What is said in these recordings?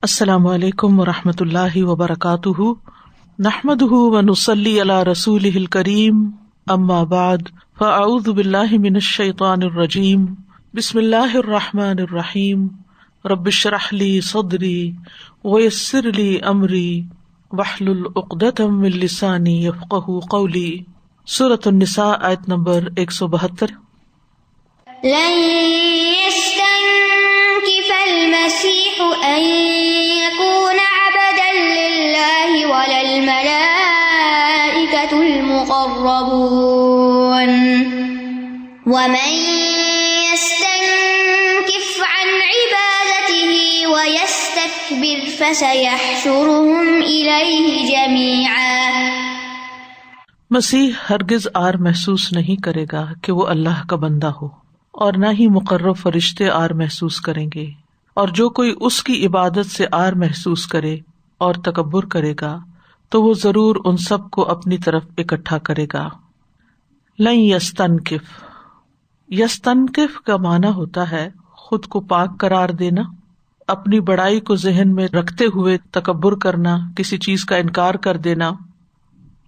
السلام علیکم ورحمۃ اللہ وبرکاتہ، نحمده ونصلی علی رسولہ الکریم، اما بعد فاعوذ باللہ من الشیطان الرجیم، بسم اللہ الرحمن الرحیم، رب اشرح لی صدری ویسر لی امری واحلل عقدۃ من لسانی یفقہوا قولی۔ سورۃ النساء آیت نمبر 172۔ لن يستنكف المسيح أن يكون عبدا لله ولا الملائكة المقربون ومن يستنكف عن عبادته ويستكبر فسيحشرهم إليه جميعا۔ مسیح ہرگز آر محسوس نہیں کرے گا کہ وہ اللہ کا بندہ ہو، اور نہ ہی مقرب فرشتے آر محسوس کریں گے، اور جو کوئی اس کی عبادت سے آر محسوس کرے اور تکبر کرے گا تو وہ ضرور ان سب کو اپنی طرف اکٹھا کرے گا۔ لن یستنکف، یستنکف کا معنی ہوتا ہے خود کو پاک قرار دینا، اپنی بڑائی کو ذہن میں رکھتے ہوئے تکبر کرنا، کسی چیز کا انکار کر دینا۔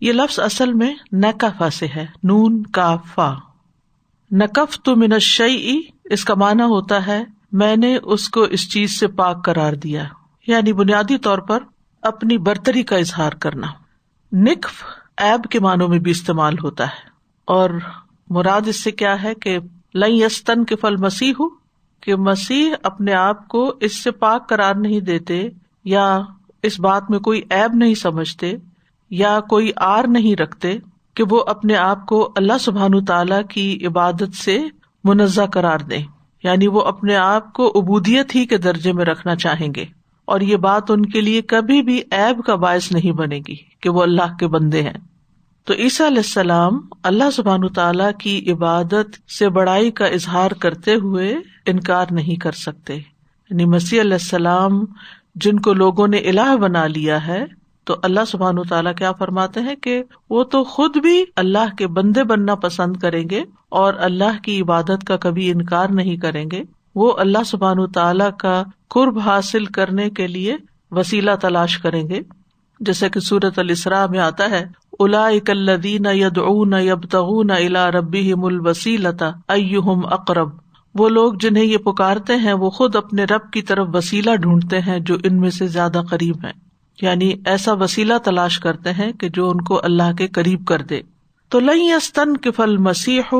یہ لفظ اصل میں نکفہ سے ہے، نون کاف فا۔ نکفت من الشیء، اس کا معنی ہوتا ہے میں نے اس کو اس چیز سے پاک قرار دیا، یعنی بنیادی طور پر اپنی برتری کا اظہار کرنا۔ نکف عیب کے معنوں میں بھی استعمال ہوتا ہے، اور مراد اس سے کیا ہے کہ لن یستنکف المسیح، کہ مسیح اپنے آپ کو اس سے پاک قرار نہیں دیتے، یا اس بات میں کوئی عیب نہیں سمجھتے، یا کوئی آر نہیں رکھتے کہ وہ اپنے آپ کو اللہ سبحانہ تعالیٰ کی عبادت سے منزہ قرار دیں، یعنی وہ اپنے آپ کو عبودیت ہی کے درجے میں رکھنا چاہیں گے، اور یہ بات ان کے لیے کبھی بھی عیب کا باعث نہیں بنے گی کہ وہ اللہ کے بندے ہیں۔ تو عیسیٰ علیہ السلام اللہ سبحانہ تعالیٰ کی عبادت سے بڑائی کا اظہار کرتے ہوئے انکار نہیں کر سکتے، یعنی مسیح علیہ السلام جن کو لوگوں نے الہ بنا لیا ہے، تو اللہ سبحانہ تعالیٰ کیا فرماتے ہیں کہ وہ تو خود بھی اللہ کے بندے بننا پسند کریں گے اور اللہ کی عبادت کا کبھی انکار نہیں کریں گے، وہ اللہ سبحانہ تعالیٰ کا قرب حاصل کرنے کے لیے وسیلہ تلاش کریں گے، جیسے کہ سورۃ الاسراء میں آتا ہے اولئک الذین یدعون یبتغون الی ربہم الوسیلۃ ایہم اقرب، وہ لوگ جنہیں یہ پکارتے ہیں وہ خود اپنے رب کی طرف وسیلہ ڈھونڈتے ہیں جو ان میں سے زیادہ قریب ہیں، یعنی ایسا وسیلہ تلاش کرتے ہیں کہ جو ان کو اللہ کے قریب کر دے۔ تو لن یستنکف المسیح،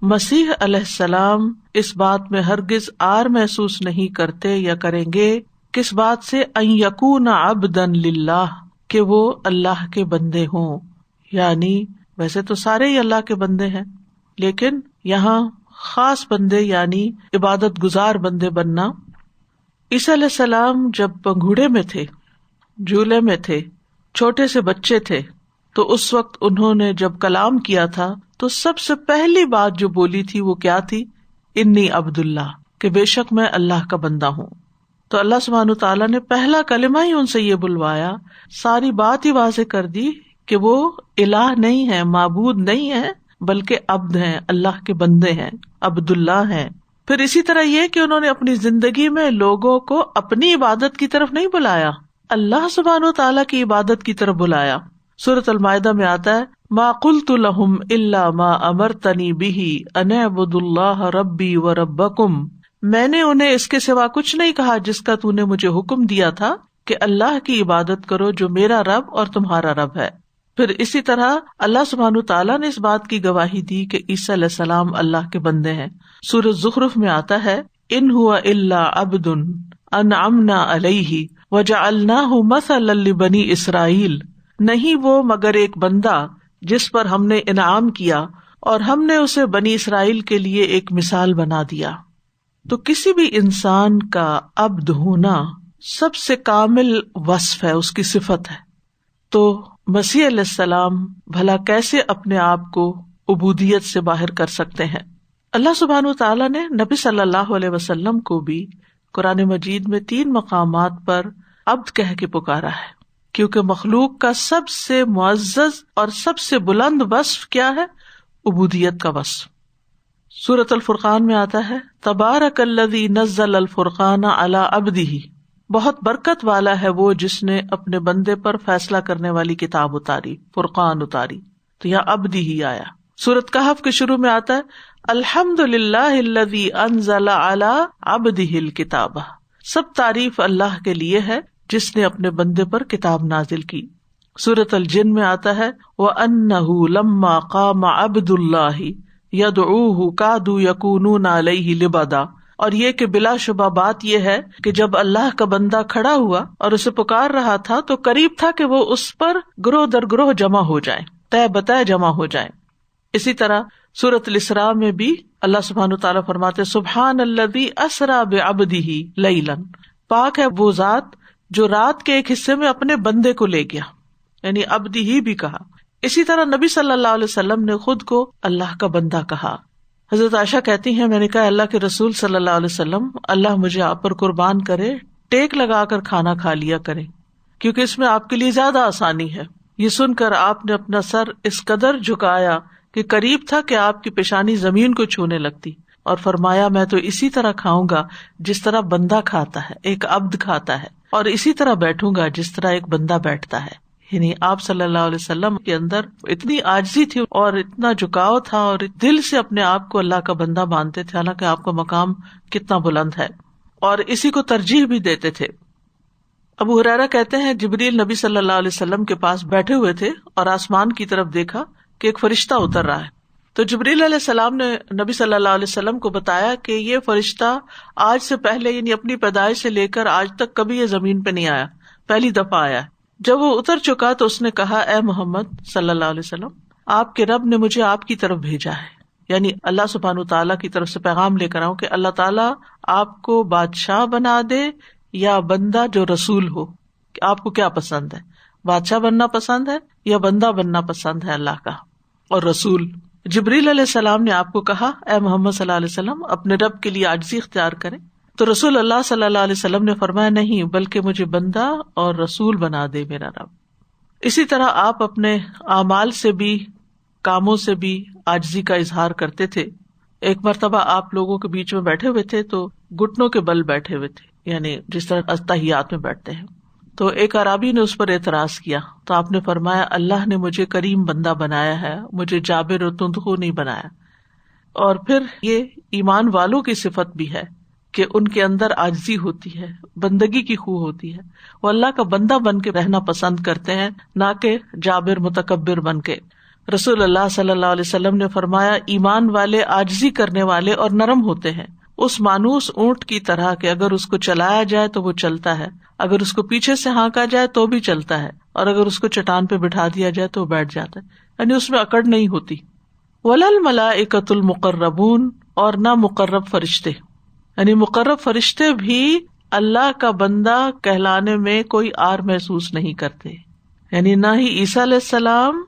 مسیح علیہ السلام اس بات میں ہرگز آر محسوس نہیں کرتے یا کریں گے، کس بات سے؟ ان یکون عبدا للہ، کہ وہ اللہ کے بندے ہوں، یعنی ویسے تو سارے ہی اللہ کے بندے ہیں، لیکن یہاں خاص بندے یعنی عبادت گزار بندے بننا۔ عیسیٰ علیہ السلام جب پنگھوڑے میں تھے، جھولے میں تھے، چھوٹے سے بچے تھے، تو اس وقت انہوں نے جب کلام کیا تھا تو سب سے پہلی بات جو بولی تھی وہ کیا تھی؟ انی عبد اللہ، کہ بے شک میں اللہ کا بندہ ہوں۔ تو اللہ سبحانہ تعالیٰ نے پہلا کلمہ ہی ان سے یہ بلوایا، ساری بات ہی واضح کر دی کہ وہ الہ نہیں ہے، معبود نہیں ہے، بلکہ عبد ہیں، اللہ کے بندے ہیں، عبد اللہ ہیں۔ پھر اسی طرح یہ کہ انہوں نے اپنی زندگی میں لوگوں کو اپنی عبادت کی طرف نہیں بلایا، اللہ سبحانہ تعالیٰ کی عبادت کی طرف بلایا۔ سورۃ المائدہ میں آتا ہے ما قلت لهم الا ما امرتنی به ان اعبدوا اللہ ربی وربکم، میں نے انہیں اس کے سوا کچھ نہیں کہا جس کا تو نے مجھے حکم دیا تھا کہ اللہ کی عبادت کرو جو میرا رب اور تمہارا رب ہے۔ پھر اسی طرح اللہ سبحانہ تعالیٰ نے اس بات کی گواہی دی کہ عیسیٰ علیہ السلام اللہ کے بندے ہیں۔ سورۃ زخرف میں آتا ہے ان هو الا عبد انعمنا علیہ وجعلناہ مثلا لبنی اسرائیل، نہیں وہ مگر ایک بندہ جس پر ہم نے انعام کیا اور ہم نے اسے بنی اسرائیل کے لیے ایک مثال بنا دیا۔ تو کسی بھی انسان کا عبد ہونا سب سے کامل وصف ہے، اس کی صفت ہے۔ تو مسیح علیہ السلام بھلا کیسے اپنے آپ کو عبودیت سے باہر کر سکتے ہیں؟ اللہ سبحانہ تعالیٰ نے نبی صلی اللہ علیہ وسلم کو بھی قرآن مجید میں 3 مقامات پر عبد کہہ کے پکارا ہے، کیونکہ مخلوق کا سب سے معزز اور سب سے بلند وصف کیا ہے؟ عبودیت کا وصف۔ سورۃ الفرقان میں آتا ہے تبارک الذی نزل الفرقان علی عبدہ بہت برکت والا ہے وہ جس نے اپنے بندے پر فیصلہ کرنے والی کتاب اتاری، فرقان اتاری. تو یہاں عبدی ہی آیا. سورۃ کہف کے شروع میں آتا ہے الحمدللہ الذی انزل علی عبدہ الکتاب. سب تعریف اللہ کے لیے ہے جس نے اپنے بندے پر کتاب نازل کی. سورۃ الجن میں آتا ہے وَأَنَّهُ لَمَّا قَامَ عَبْدُ اللَّهِ يَدْعُوهُ كَادُوا يَكُونُونَ عَلَيْهِ لِبَدًا. اور یہ کہ بلا شبہ بات یہ ہے کہ جب اللہ کا بندہ کھڑا ہوا اور اسے پکار رہا تھا تو قریب تھا کہ وہ اس پر گروہ در گروہ جمع ہو جائیں، تہ بتہ جمع ہو جائیں. اسی طرح سورۃ الاسراء میں بھی اللہ سبحانہ وتعالیٰ فرماتے سبحان الذی اسریٰ بعبدہ لیلا. پاک ہے وہ ذات جو رات کے ایک حصے میں اپنے بندے کو لے گیا، یعنی عبدہ ہی بھی کہا. اسی طرح نبی صلی اللہ علیہ وسلم نے خود کو اللہ کا بندہ کہا. حضرت عائشہ کہتی ہیں میں نے کہا اللہ کے رسول صلی اللہ علیہ وسلم اللہ مجھے آپ پر قربان کرے، ٹیک لگا کر کھانا کھا لیا کرے کیونکہ اس میں آپ کے لیے زیادہ آسانی ہے. یہ سن کر آپ نے اپنا سر اس قدر جھکایا کہ قریب تھا کہ آپ کی پیشانی زمین کو چھونے لگتی، اور فرمایا میں تو اسی طرح کھاؤں گا جس طرح بندہ کھاتا ہے، ایک عبد کھاتا ہے، اور اسی طرح بیٹھوں گا جس طرح ایک بندہ بیٹھتا ہے. یعنی آپ صلی اللہ علیہ وسلم کے اندر اتنی عاجزی تھی اور اتنا جھکاؤ تھا اور دل سے اپنے آپ کو اللہ کا بندہ مانتے تھے، حالانکہ آپ کا مقام کتنا بلند ہے، اور اسی کو ترجیح بھی دیتے تھے. ابو ہریرہ کہتے ہیں جبریل نبی صلی اللہ علیہ وسلم کے پاس بیٹھے ہوئے تھے اور آسمان کی طرف دیکھا کہ ایک فرشتہ اتر رہا ہے. تو جبریل علیہ السلام نے نبی صلی اللہ علیہ وسلم کو بتایا کہ یہ فرشتہ آج سے پہلے یعنی اپنی پیدائش سے لے کر آج تک کبھی یہ زمین پہ نہیں آیا، پہلی دفعہ آیا. جب وہ اتر چکا تو اس نے کہا اے محمد صلی اللہ علیہ وسلم آپ کے رب نے مجھے آپ کی طرف بھیجا ہے، یعنی اللہ سبحانہ تعالیٰ کی طرف سے پیغام لے کر آؤں کہ اللہ تعالیٰ آپ کو بادشاہ بنا دے یا بندہ جو رسول ہو. کہ آپ کو کیا پسند ہے، بادشاہ بننا پسند ہے یا بندہ بننا پسند ہے اللہ کا اور رسول. جبریل علیہ السلام نے آپ کو کہا اے محمد صلی اللہ علیہ وسلم اپنے رب کے لیے عاجزی اختیار کریں. تو رسول اللہ صلی اللہ علیہ وسلم نے فرمایا نہیں بلکہ مجھے بندہ اور رسول بنا دے میرا رب. اسی طرح آپ اپنے اعمال سے بھی کاموں سے بھی عاجزی کا اظہار کرتے تھے. ایک مرتبہ آپ لوگوں کے بیچ میں بیٹھے ہوئے تھے تو گھٹنوں کے بل بیٹھے ہوئے تھے، یعنی جس طرح تحیات میں بیٹھتے ہیں. تو ایک اعرابی نے اس پر اعتراض کیا تو آپ نے فرمایا اللہ نے مجھے کریم بندہ بنایا ہے، مجھے جابر و تندخو نہیں بنایا. اور پھر یہ ایمان والوں کی صفت بھی ہے کہ ان کے اندر عاجزی ہوتی ہے، بندگی کی خو ہوتی ہے. وہ اللہ کا بندہ بن کے رہنا پسند کرتے ہیں، نہ کہ جابر متکبر بن کے. رسول اللہ صلی اللہ علیہ وسلم نے فرمایا ایمان والے عاجزی کرنے والے اور نرم ہوتے ہیں، اس مانوس اونٹ کی طرح کہ اگر اس کو چلایا جائے تو وہ چلتا ہے، اگر اس کو پیچھے سے ہانکا جائے تو بھی چلتا ہے، اور اگر اس کو چٹان پہ بٹھا دیا جائے تو بیٹھ جاتا ہے، یعنی اس میں اکڑ نہیں ہوتی. وَلَا الْمَلَائِكَةُ الْمُقَرَّبُونَ اور نہ مقرب فرشتے، یعنی مقرب فرشتے بھی اللہ کا بندہ کہلانے میں کوئی آر محسوس نہیں کرتے. یعنی نہ ہی عیسیٰ علیہ السلام،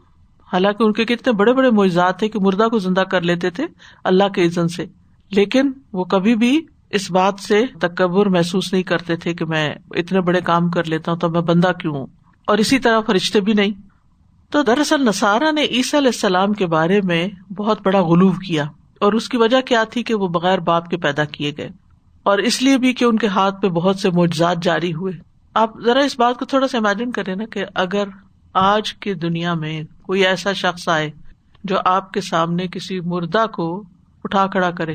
حالانکہ ان کے کتنے بڑے بڑے معجزات تھے کہ مردہ کو زندہ کر لیتے تھے اللہ کے اذن سے، لیکن وہ کبھی بھی اس بات سے تکبر محسوس نہیں کرتے تھے کہ میں اتنے بڑے کام کر لیتا ہوں تو میں بندہ کیوں ہوں. اور اسی طرح فرشتے بھی نہیں. تو دراصل نصارہ نے عیسیٰ علیہ السلام کے بارے میں بہت بڑا غلو کیا، اور اس کی وجہ کیا تھی کہ وہ بغیر باپ کے پیدا کیے گئے، اور اس لیے بھی کہ ان کے ہاتھ پہ بہت سے معجزات جاری ہوئے. آپ ذرا اس بات کو تھوڑا سا امیجن کریں نا کہ اگر آج کی دنیا میں کوئی ایسا شخص آئے جو آپ کے سامنے کسی مردہ کو اٹھا کھڑا کرے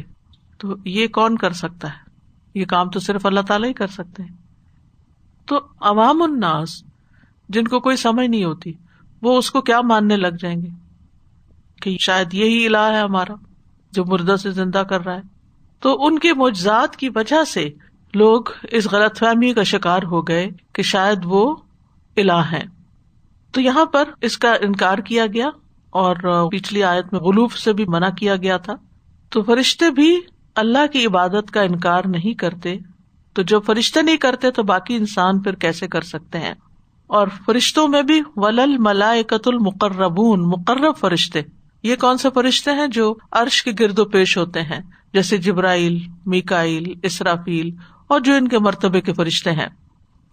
تو یہ کون کر سکتا ہے؟ یہ کام تو صرف اللہ تعالیٰ ہی کر سکتے ہیں. تو عوام الناس جن کو کوئی سمجھ نہیں ہوتی وہ اس کو کیا ماننے لگ جائیں گے کہ شاید یہی الہ ہے ہمارا جو مردہ سے زندہ کر رہا ہے. تو ان کے معجزات کی وجہ سے لوگ اس غلط فہمی کا شکار ہو گئے کہ شاید وہ الہ ہیں. تو یہاں پر اس کا انکار کیا گیا، اور پچھلی آیت میں غلو سے بھی منع کیا گیا تھا. تو فرشتے بھی اللہ کی عبادت کا انکار نہیں کرتے، تو جب فرشتے نہیں کرتے تو باقی انسان پھر کیسے کر سکتے ہیں. اور فرشتوں میں بھی وَلَلْ مَلَائِكَةُ الْمُقَرَّبُونَ، مقرب فرشتے. یہ کون سے فرشتے ہیں؟ جو عرش کے گرد و پیش ہوتے ہیں، جیسے جبرائیل، میکائیل، اسرافیل، اور جو ان کے مرتبے کے فرشتے ہیں.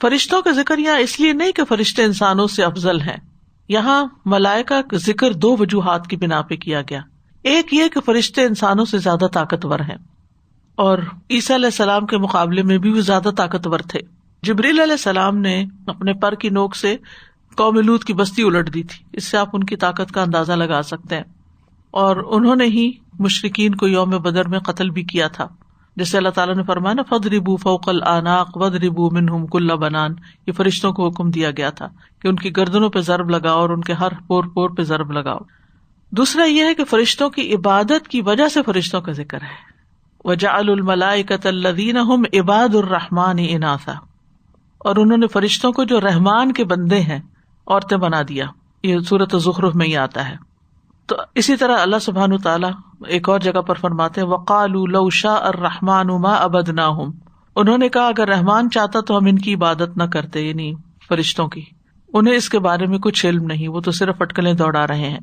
فرشتوں کا ذکر یہاں اس لیے نہیں کہ فرشتے انسانوں سے افضل ہیں، یہاں ملائکہ کا ذکر دو وجوہات کی بنا پہ کیا گیا. ایک یہ کہ فرشتے انسانوں سے زیادہ طاقتور ہیں، اور عیسیٰ علیہ السلام کے مقابلے میں بھی وہ زیادہ طاقتور تھے. جبریل علیہ السلام نے اپنے پر کی نوک سے قوم لوط کی بستی الٹ دی تھی. اس سے آپ ان کی طاقت کا اندازہ لگا سکتے ہیں. اور انہوں نے ہی مشرکین کو یوم بدر میں قتل بھی کیا تھا. جیسے اللہ تعالیٰ نے فرمایا نا فَاضْرِبُوا فَوْقَ الْأَعْنَاقِ وَاضْرِبُوا مِنْهُمْ كُلَّ بَنَانٍ. یہ فرشتوں کو حکم دیا گیا تھا کہ ان کی گردنوں پہ ضرب لگاؤ اور ان کے ہر پور پور پہ ضرب لگاؤ. دوسرا یہ ہے کہ فرشتوں کی عبادت کی وجہ سے فرشتوں کا ذکر ہے. وَجَعَلُوا الْمَلَائِكَةَ الَّذِينَ هُمْ عِبَادُ الرَّحْمَنِ إِنَاثًا. اور انہوں نے فرشتوں کو جو رحمان کے بندے ہیں عورتیں بنا دیا. یہ سورۃ الزخرف میں ہی آتا ہے. تو اسی طرح اللہ سبحانہ وتعالیٰ ایک اور جگہ پر فرماتے ہیں وَقَالُوا لَوْ شَاءَ الرَّحْمَنُ مَا عَبَدْنَاهُمْ. انہوں نے کہا اگر رحمان چاہتا تو ہم ان کی عبادت نہ کرتے، یعنی فرشتوں کی. انہیں اس کے بارے میں کچھ علم نہیں، وہ تو صرف اٹکلیں دوڑا رہے ہیں.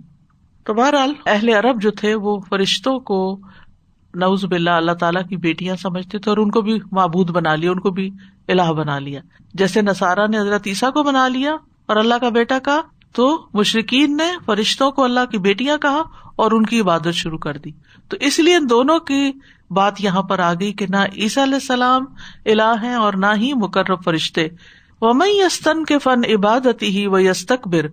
تو بہرحال اہل عرب جو تھے وہ فرشتوں کو نعوذ باللہ اللہ تعالیٰ کی بیٹیاں سمجھتے تھے اور ان کو بھی معبود بنا لیا، ان کو بھی الہ بنا لیا. جیسے نصارہ نے حضرت عیسیٰ کو بنا لیا اور اللہ کا بیٹا کہا، تو مشرکین نے فرشتوں کو اللہ کی بیٹیاں کہا اور ان کی عبادت شروع کر دی. تو اس لیے ان دونوں کی بات یہاں پر آ گئی کہ نہ عیسیٰ علیہ السلام الہ ہیں اور نہ ہی مقرب فرشتے. وَمَن يَسْتَنكِفْ عَنْ عِبَادَتِهِ وَيَسْتَكْبِرْ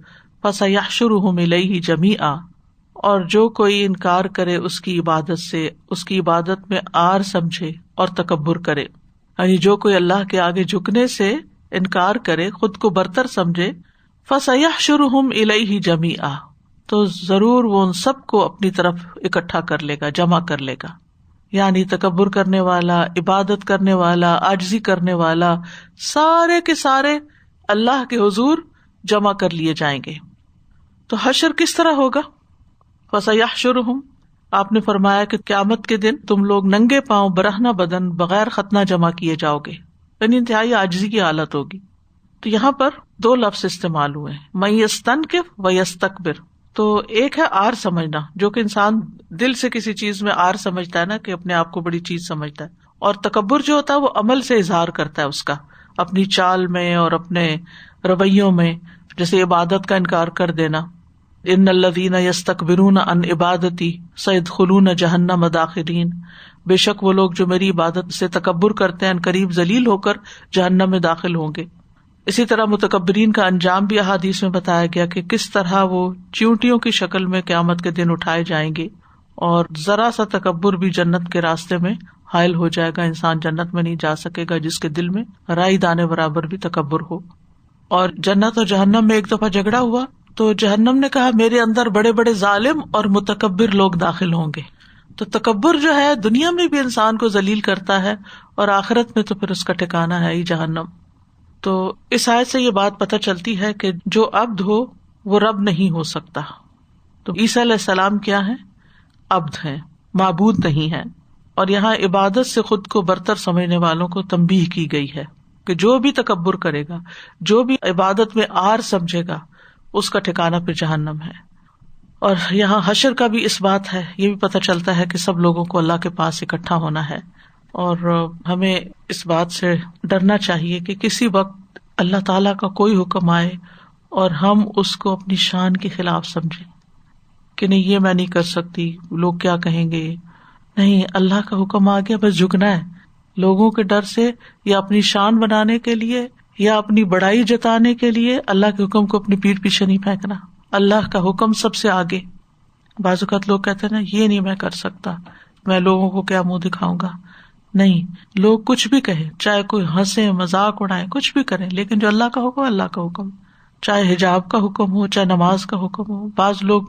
فَسَيَحْشُرُهُمْ إِلَيْهِ جَمِيعًا. اور جو کوئی انکار کرے اس کی عبادت سے، اس کی عبادت میں آر سمجھے اور تکبر کرے، یعنی جو کوئی اللہ کے آگے جھکنے سے انکار کرے، خود کو برتر سمجھے، فَسَيَحْشُرُهُمْ إِلَيْهِ جَمِيعًا. تو ضرور وہ ان سب کو اپنی طرف اکٹھا کر لے گا، جمع کر لے گا. یعنی تکبر کرنے والا، عبادت کرنے والا، عاجزی کرنے والا، سارے کے سارے اللہ کے حضور جمع کر لیے جائیں گے. تو حشر کس طرح ہوگا؟ فَسَيَحْشُرُهُمْ. آپ نے فرمایا کہ قیامت کے دن تم لوگ ننگے پاؤں برہنہ بدن بغیر ختنہ جمع کیے جاؤ گے، یعنی انتہائی عاجزی کی حالت ہوگی. تو یہاں پر دو لفظ استعمال ہوئے ہیں، مَن يَسْتَنكِفْ وَيَسْتَكْبِرْ. تو ایک ہے آر سمجھنا، جو کہ انسان دل سے کسی چیز میں آر سمجھتا ہے نا، کہ اپنے آپ کو بڑی چیز سمجھتا ہے. اور تکبر جو ہوتا ہے وہ عمل سے اظہار کرتا ہے اس کا، اپنی چال میں اور اپنے رویوں میں. جیسے عبادت کا انکار کر دینا، ان الذین یستکبرون عن عبادتی سیدخلون جہنم داخرین. بے شک وہ لوگ جو میری عبادت سے تکبر کرتے ہیں قریب ذلیل ہو کر جہنم میں داخل ہوں گے. اسی طرح متکبرین کا انجام بھی احادیث میں بتایا گیا کہ کس طرح وہ چیونٹیوں کی شکل میں قیامت کے دن اٹھائے جائیں گے، اور ذرا سا تکبر بھی جنت کے راستے میں حائل ہو جائے گا. انسان جنت میں نہیں جا سکے گا جس کے دل میں رائی دانے برابر بھی تکبر ہو. اور جنت اور جہنم میں ایک دفعہ جھگڑا ہوا تو جہنم نے کہا میرے اندر بڑے بڑے ظالم اور متکبر لوگ داخل ہوں گے. تو تکبر جو ہے دنیا میں بھی انسان کو ذلیل کرتا ہے، اور آخرت میں تو پھر اس کا ٹھکانہ ہے ہی جہنم. تو اس آیت سے یہ بات پتہ چلتی ہے کہ جو عبد ہو وہ رب نہیں ہو سکتا. تو عیسیٰ علیہ السلام کیا ہے؟ عبد ہیں، معبود نہیں ہیں. اور یہاں عبادت سے خود کو برتر سمجھنے والوں کو تنبیہ کی گئی ہے کہ جو بھی تکبر کرے گا، جو بھی عبادت میں آر سمجھے گا، اس کا ٹھکانہ پھر جہنم ہے. اور یہاں حشر کا بھی اس بات ہے، یہ بھی پتہ چلتا ہے کہ سب لوگوں کو اللہ کے پاس اکٹھا ہونا ہے. اور ہمیں اس بات سے ڈرنا چاہیے کہ کسی وقت اللہ تعالیٰ کا کوئی حکم آئے اور ہم اس کو اپنی شان کے خلاف سمجھیں کہ نہیں یہ میں نہیں کر سکتی، لوگ کیا کہیں گے. نہیں، اللہ کا حکم آ گیا، بس جھکنا ہے. لوگوں کے ڈر سے یا اپنی شان بنانے کے لیے یا اپنی بڑائی جتانے کے لیے اللہ کے حکم کو اپنی پیٹھ پیچھے نہیں پھینکنا. اللہ کا حکم سب سے آگے. بعض اوقات لوگ کہتے ہیں نا یہ نہیں میں کر سکتا، میں لوگوں کو کیا منہ دکھاؤں گا. نہیں، لوگ کچھ بھی کہیں، چاہے کوئی ہنسے مذاق اڑائے، کچھ بھی کریں، لیکن جو اللہ کا حکم اللہ کا حکم، چاہے حجاب کا حکم ہو، چاہے نماز کا حکم ہو. بعض لوگ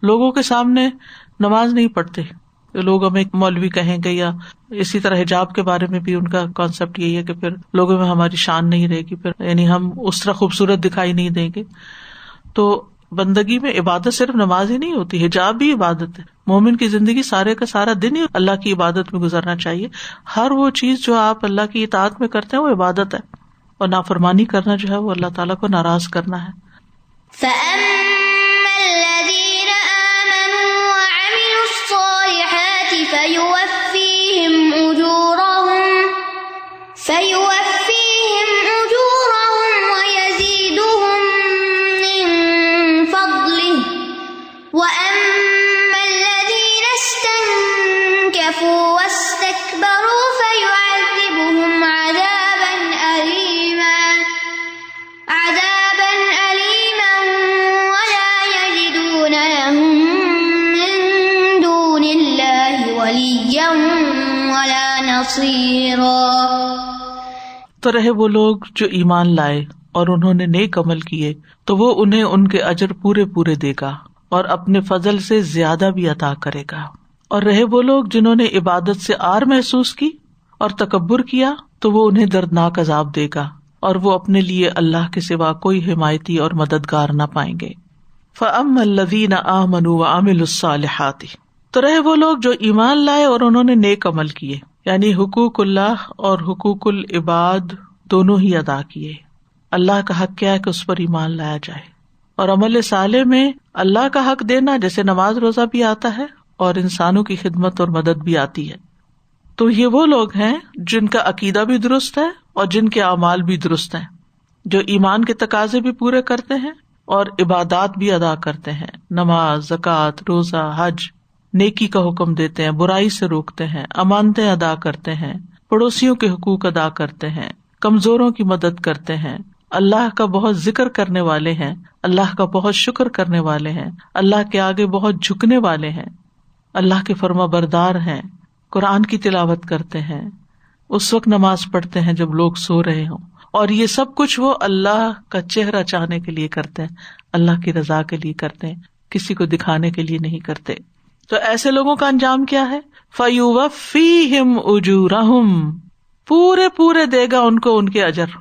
لوگوں کے سامنے نماز نہیں پڑھتے، لوگ ہمیں مولوی کہیں گے. یا اسی طرح حجاب کے بارے میں بھی ان کا کانسیپٹ یہی ہے کہ پھر لوگوں میں ہماری شان نہیں رہے گی، پھر یعنی ہم اس طرح خوبصورت دکھائی نہیں دیں گے. تو بندگی میں عبادت صرف نماز ہی نہیں ہوتی، حجاب بھی عبادت ہے. مومن کی زندگی سارے کا سارا دن ہی اللہ کی عبادت میں گزرنا چاہیے. ہر وہ چیز جو آپ اللہ کی اطاعت میں کرتے ہیں وہ عبادت ہے، اور نافرمانی کرنا جو ہے وہ اللہ تعالیٰ کو ناراض کرنا ہے. فَأَمَّا الَّذِينَ آمَنُوا وَعَمِلُوا الصَّالِحَاتِ فَيُوَفِّيهِمْ أُجُورَهُمْ وَيَزِيدُهُم مِّن فَضْلِهِ. وَأَمَّا الَّذِينَ اسْتَنكَفُوا وَاسْتَكْبَرُوا فَيُعَذِّبُهُمْ عَذَابًا أَلِيمًا تو رہے وہ لوگ جو ایمان لائے اور انہوں نے نیک عمل کیے تو وہ انہیں ان کے اجر پورے پورے دے گا اور اپنے فضل سے زیادہ بھی عطا کرے گا. اور رہے وہ لوگ جنہوں نے عبادت سے عار محسوس کی اور تکبر کیا تو وہ انہیں دردناک عذاب دے گا اور وہ اپنے لیے اللہ کے سوا کوئی حمایتی اور مددگار نہ پائیں گے. فَأَمَّا الَّذِينَ آمَنُوا وَعَمِلُوا الصَّالِحَاتِ تو رہے وہ لوگ جو ایمان لائے اور انہوں نے نیک عمل کیے، یعنی حقوق اللہ اور حقوق العباد دونوں ہی ادا کیے. اللہ کا حق کیا ہے کہ اس پر ایمان لایا جائے، اور عمل صالح میں اللہ کا حق دینا جیسے نماز روزہ بھی آتا ہے اور انسانوں کی خدمت اور مدد بھی آتی ہے. تو یہ وہ لوگ ہیں جن کا عقیدہ بھی درست ہے اور جن کے اعمال بھی درست ہیں، جو ایمان کے تقاضے بھی پورے کرتے ہیں اور عبادات بھی ادا کرتے ہیں، نماز، زکوٰۃ، روزہ، حج، نیکی کا حکم دیتے ہیں، برائی سے روکتے ہیں، امانتیں ادا کرتے ہیں، پڑوسیوں کے حقوق ادا کرتے ہیں، کمزوروں کی مدد کرتے ہیں، اللہ کا بہت ذکر کرنے والے ہیں، اللہ کا بہت شکر کرنے والے ہیں، اللہ کے آگے بہت جھکنے والے ہیں، اللہ کے فرما بردار ہیں، قرآن کی تلاوت کرتے ہیں، اس وقت نماز پڑھتے ہیں جب لوگ سو رہے ہوں، اور یہ سب کچھ وہ اللہ کا چہرہ چاہنے کے لیے کرتے ہیں، اللہ کی رضا کے لیے کرتے ہیں، کسی کو دکھانے کے لیے نہیں کرتے. تو ایسے لوگوں کا انجام کیا ہے؟ فَيُوَفِّيهِمْ أُجُورَهُمْ پورے پورے دے گا ان کو ان کے اجر.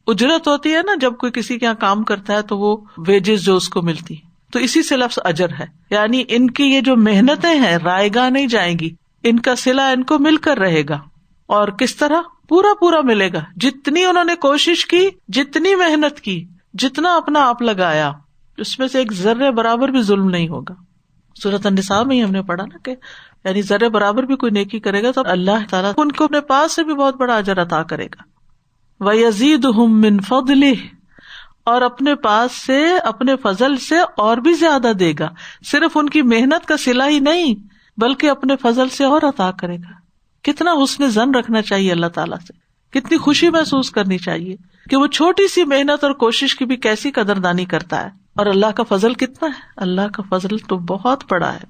اجرت ہوتی ہے نا جب کوئی کسی کے یہاں کام کرتا ہے تو وہ ویجز جو اس کو ملتی، تو اسی سے لفظ اجر ہے، یعنی ان کی یہ جو محنتیں ہیں رائے گاہ نہیں جائیں گی، ان کا صلہ ان کو مل کر رہے گا. اور کس طرح؟ پورا پورا ملے گا. جتنی انہوں نے کوشش کی، جتنی محنت کی، جتنا اپنا آپ لگایا، اس میں سے ایک ذرے برابر بھی ظلم نہیں ہوگا. سورۃ النساء میں ہی ہم نے پڑھا نا کہ یعنی ذرے برابر بھی کوئی نیکی کرے گا تو اللہ تعالیٰ ان کو اپنے پاس سے بھی بہت بڑا اجر عطا کرے گا. وَيَزِيدُهُم مِّن فَضْلِهِ اور اپنے پاس سے، اپنے فضل سے اور بھی زیادہ دے گا. صرف ان کی محنت کا صلہ ہی نہیں بلکہ اپنے فضل سے اور عطا کرے گا. کتنا حسن ظن رکھنا چاہیے اللہ تعالیٰ سے، کتنی خوشی محسوس کرنی چاہیے کہ وہ چھوٹی سی محنت اور کوشش کی بھی کیسی قدردانی کرتا ہے. اور اللہ کا فضل کتنا ہے، اللہ کا فضل تو بہت بڑا ہے.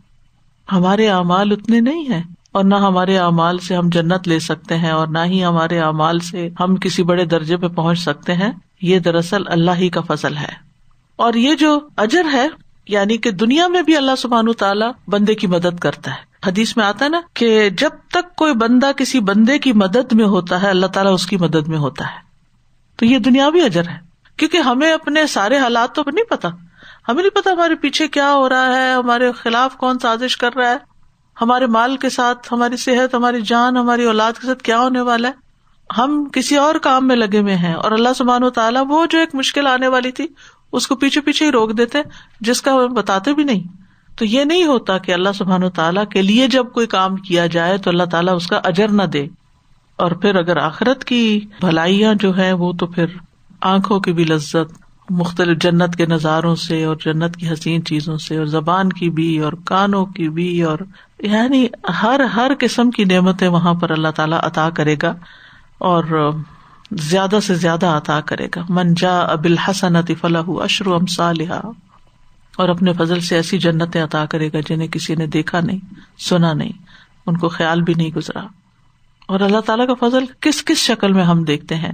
ہمارے اعمال اتنے نہیں ہیں، اور نہ ہمارے اعمال سے ہم جنت لے سکتے ہیں، اور نہ ہی ہمارے اعمال سے ہم کسی بڑے درجے پہ پہنچ سکتے ہیں. یہ دراصل اللہ ہی کا فضل ہے. اور یہ جو اجر ہے یعنی کہ دنیا میں بھی اللہ سبحانہ تعالیٰ بندے کی مدد کرتا ہے. حدیث میں آتا ہے نا کہ جب تک کوئی بندہ کسی بندے کی مدد میں ہوتا ہے اللہ تعالیٰ اس کی مدد میں ہوتا ہے. تو یہ دنیاوی اجر ہے، کیونکہ ہمیں اپنے سارے حالات تو نہیں پتا. ہمیں نہیں پتا ہمارے پیچھے کیا ہو رہا ہے، ہمارے خلاف کون سازش کر رہا ہے، ہمارے مال کے ساتھ، ہماری صحت، ہماری جان، ہماری اولاد کے ساتھ کیا ہونے والا ہے. ہم کسی اور کام میں لگے ہوئے ہیں، اور اللہ سبحانہ و تعالیٰ وہ جو ایک مشکل آنے والی تھی اس کو پیچھے پیچھے ہی روک دیتے جس کا ہم بتاتے بھی نہیں. تو یہ نہیں ہوتا کہ اللہ سبحانہ و تعالیٰ کے لیے جب کوئی کام کیا جائے تو اللہ تعالیٰ اس کا اجر نہ دے. اور پھر اگر آخرت کی بھلائیاں جو ہیں وہ تو پھر آنکھوں کی بھی لذت، مختلف جنت کے نظاروں سے اور جنت کی حسین چیزوں سے، اور زبان کی بھی اور کانوں کی بھی، اور یعنی ہر قسم کی نعمتیں وہاں پر اللہ تعالیٰ عطا کرے گا اور زیادہ سے زیادہ عطا کرے گا. من جاء بالحسنۃ فلہ عشر امثالھا، اور اپنے فضل سے ایسی جنتیں عطا کرے گا جنہیں کسی نے دیکھا نہیں، سنا نہیں، ان کو خیال بھی نہیں گزرا. اور اللہ تعالیٰ کا فضل کس کس شکل میں ہم دیکھتے ہیں.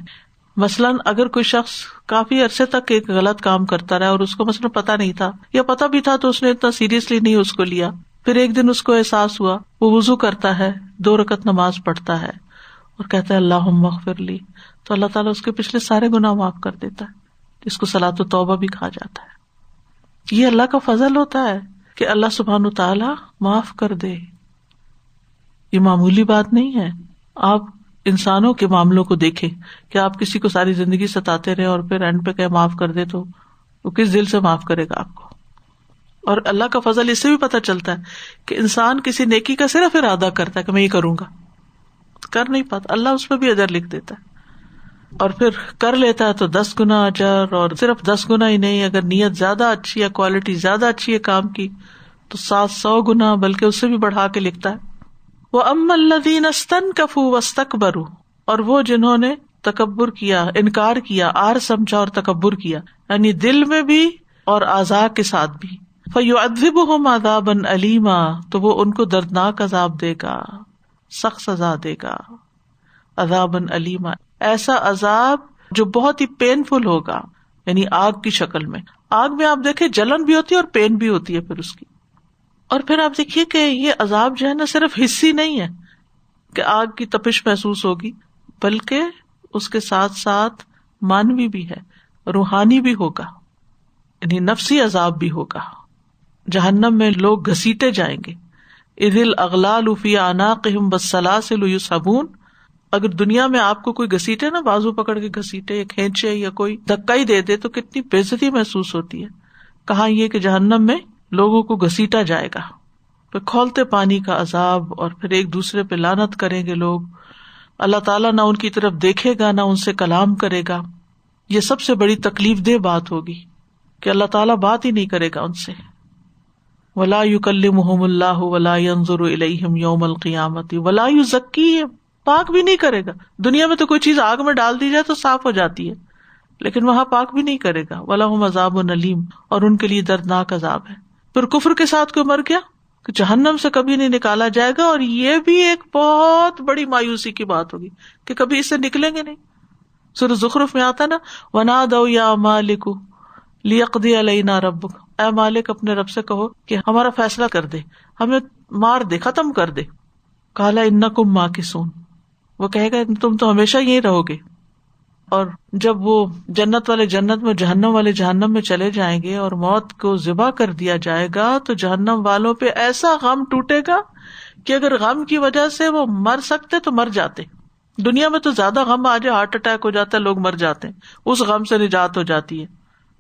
مثلاً اگر کوئی شخص کافی عرصے تک ایک غلط کام کرتا رہا اور اس کو مثلاً پتا نہیں تھا، یا پتا بھی تھا تو اس نے اتنا سیریسلی نہیں اس کو لیا، پھر ایک دن اس کو احساس ہوا، وہ وضو کرتا ہے، 2 رکعت نماز پڑھتا ہے اور کہتا ہے اللہم اغفر لی، تو اللہ تعالیٰ اس کے پچھلے سارے گناہ معاف کر دیتا ہے، جس کو صلاۃ التوبہ بھی کہا جاتا ہے. یہ اللہ کا فضل ہوتا ہے کہ اللہ سبحانہ تعالیٰ معاف کر دے. یہ معمولی بات نہیں ہے. آپ انسانوں کے معاملوں کو دیکھیں کہ آپ کسی کو ساری زندگی ستاتے رہے اور پھر اینڈ پہ کہ معاف کر دے تو وہ کس دل سے معاف کرے گا آپ کو. اور اللہ کا فضل اس سے بھی پتہ چلتا ہے کہ انسان کسی نیکی کا صرف ارادہ کرتا ہے کہ میں یہ کروں گا، کر نہیں پاتا، اللہ اس پہ بھی اجر لکھ دیتا ہے. اور پھر کر لیتا ہے تو 10 گنا اجر، اور صرف 10 گنا ہی نہیں، اگر نیت زیادہ اچھی ہے، کوالٹی زیادہ اچھی ہے کام کی تو 700 گنا بلکہ اس سے بھی بڑھا کے لکھتا ہے. وَأَمَّا الَّذِينَ اسْتَنكَفُوا وَاسْتَكْبَرُوا اور وہ جنہوں نے تکبر کیا، انکار کیا، آر سمجھا اور تکبر کیا، یعنی دل میں بھی اور اعضاء کے ساتھ بھی. فَيُعَذِّبُهُمْ عَذَابًا أَلِيمًا تو وہ ان کو دردناک عذاب دے گا، سخت سزا دے گا. عذابًا أَلِيمًا ایسا عذاب جو بہت ہی پینفل ہوگا، یعنی آگ کی شکل میں. آگ میں آپ دیکھیں جلن بھی ہوتی ہے اور پین بھی ہوتی ہے پھر اس کی. اور پھر آپ دیکھیے کہ یہ عذاب جو ہے نا صرف حسی نہیں ہے کہ آگ کی تپش محسوس ہوگی، بلکہ اس کے ساتھ ساتھ مانوی بھی ہے، روحانی بھی ہوگا، یعنی نفسی عذاب بھی ہوگا. جہنم میں لوگ گھسیٹے جائیں گے. اذ الاغلال فی اعناقہم والسلاسل یسحبون. اگر دنیا میں آپ کو کوئی گھسیٹے نا، بازو پکڑ کے گھسیٹے یا کھینچے یا کوئی دھکا ہی دے دے تو کتنی بے عزتی محسوس ہوتی ہے. کہاں یہ کہ جہنم میں لوگوں کو گھسیٹا جائے گا. پھر کھولتے پانی کا عذاب، اور پھر ایک دوسرے پہ لعنت کریں گے لوگ. اللہ تعالیٰ نہ ان کی طرف دیکھے گا، نہ ان سے کلام کرے گا. یہ سب سے بڑی تکلیف دہ بات ہوگی کہ اللہ تعالیٰ بات ہی نہیں کرے گا ان سے. ولا یکلمہم اللہ ولا ینظر الیہم یوم القیامۃ ولا یزکیہم. پاک بھی نہیں کرے گا. دنیا میں تو کوئی چیز آگ میں ڈال دی جائے تو صاف ہو جاتی ہے، لیکن وہاں پاک بھی نہیں کرے گا. وَلَهُمْ عَذَابٌ أَلِيمٌ. اور ان کے لیے دردناک عذاب ہے. پھر کفر کے ساتھ کوئی مر گیا کہ جہنم سے کبھی نہیں نکالا جائے گا، اور یہ بھی ایک بہت بڑی مایوسی کی بات ہوگی کہ کبھی اس سے نکلیں گے نہیں. سورۃ زخرف میں آتا نا، وَنَادَوْا يَا مَالِكُ لِيَقْضِيَ عَلَيْنَا رَبُّكَ. اے مالک اپنے رب سے کہو کہ ہمارا فیصلہ کر دے، ہمیں مار دے، ختم کر دے. قَالَ إِنَّكُمْ مَاكِثُونَ. وہ کہے گا تم تو ہمیشہ یہیں رہو گے. اور جب وہ جنت والے جنت میں، جہنم والے جہنم میں چلے جائیں گے اور موت کو ذبح کر دیا جائے گا تو جہنم والوں پہ ایسا غم ٹوٹے گا کہ اگر غم کی وجہ سے وہ مر سکتے تو مر جاتے. دنیا میں تو زیادہ غم آ جائے، ہارٹ اٹیک ہو جاتا ہے، لوگ مر جاتے ہیں، اس غم سے نجات ہو جاتی ہے.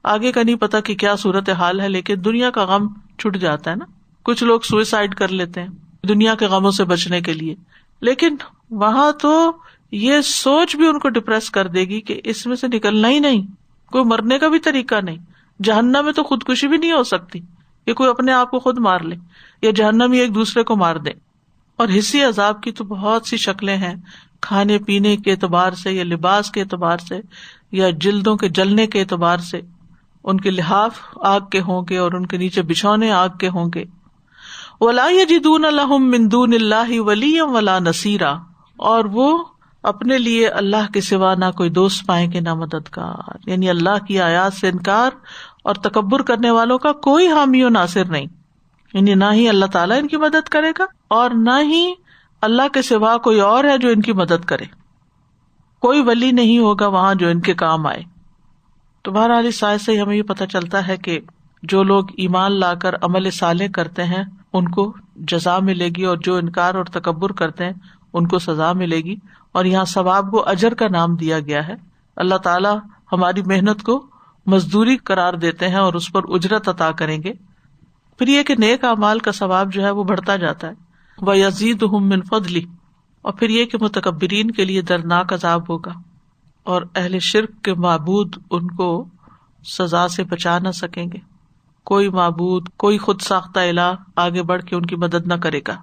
آگے کا نہیں پتا کہ کیا صورت حال ہے، لیکن دنیا کا غم چھٹ جاتا ہے نا. کچھ لوگ سوئسائڈ کر لیتے ہیں دنیا کے غموں سے بچنے کے لیے، لیکن وہاں تو یہ سوچ بھی ان کو ڈپریس کر دے گی کہ اس میں سے نکلنا ہی نہیں، کوئی مرنے کا بھی طریقہ نہیں. جہنم میں تو خودکشی بھی نہیں ہو سکتی کہ کوئی اپنے آپ کو خود مار لے، یا جہنمی ایک دوسرے کو مار دے. اور حسی عذاب کی تو بہت سی شکلیں ہیں، کھانے پینے کے اعتبار سے، یا لباس کے اعتبار سے، یا جلدوں کے جلنے کے اعتبار سے. ان کے لحاف آگ کے ہوں گے اور ان کے نیچے بچھونے آگ کے ہوں گے. وَلَا يَجِدُونَ لَهُم مِّن دُونِ اللَّهِ وَلِيًّا وَلَا نَصِيرًا. اور وہ اپنے لیے اللہ کے سوا نہ کوئی دوست پائیں گے نہ مددگار. یعنی اللہ کی آیات سے انکار اور تکبر کرنے والوں کا کوئی حامی و ناصر نہیں. یعنی نہ ہی اللہ تعالیٰ ان کی مدد کرے گا اور نہ ہی اللہ کے سوا کوئی اور ہے جو ان کی مدد کرے. کوئی ولی نہیں ہوگا وہاں جو ان کے کام آئے. تو بہرحال اس آیت سے ہمیں یہ پتہ چلتا ہے کہ جو لوگ ایمان لا کر عمل صالح کرتے ہیں ان کو جزا ملے گی، اور جو انکار اور تکبر کرتے ہیں ان کو سزا ملے گی. اور یہاں ثواب کو اجر کا نام دیا گیا ہے. اللہ تعالیٰ ہماری محنت کو مزدوری قرار دیتے ہیں اور اس پر اجرت عطا کریں گے. پھر یہ کہ نیک اعمال کا ثواب جو ہے وہ بڑھتا جاتا ہے. وَيَزِيدُهُم مِّن فَضْلِهِ. اور پھر یہ کہ متکبرین کے لیے دردناک عذاب ہوگا، اور اہل شرک کے معبود ان کو سزا سے بچا نہ سکیں گے. کوئی معبود، کوئی خود ساختہ الہ آگے بڑھ کے ان کی مدد نہ کرے گا.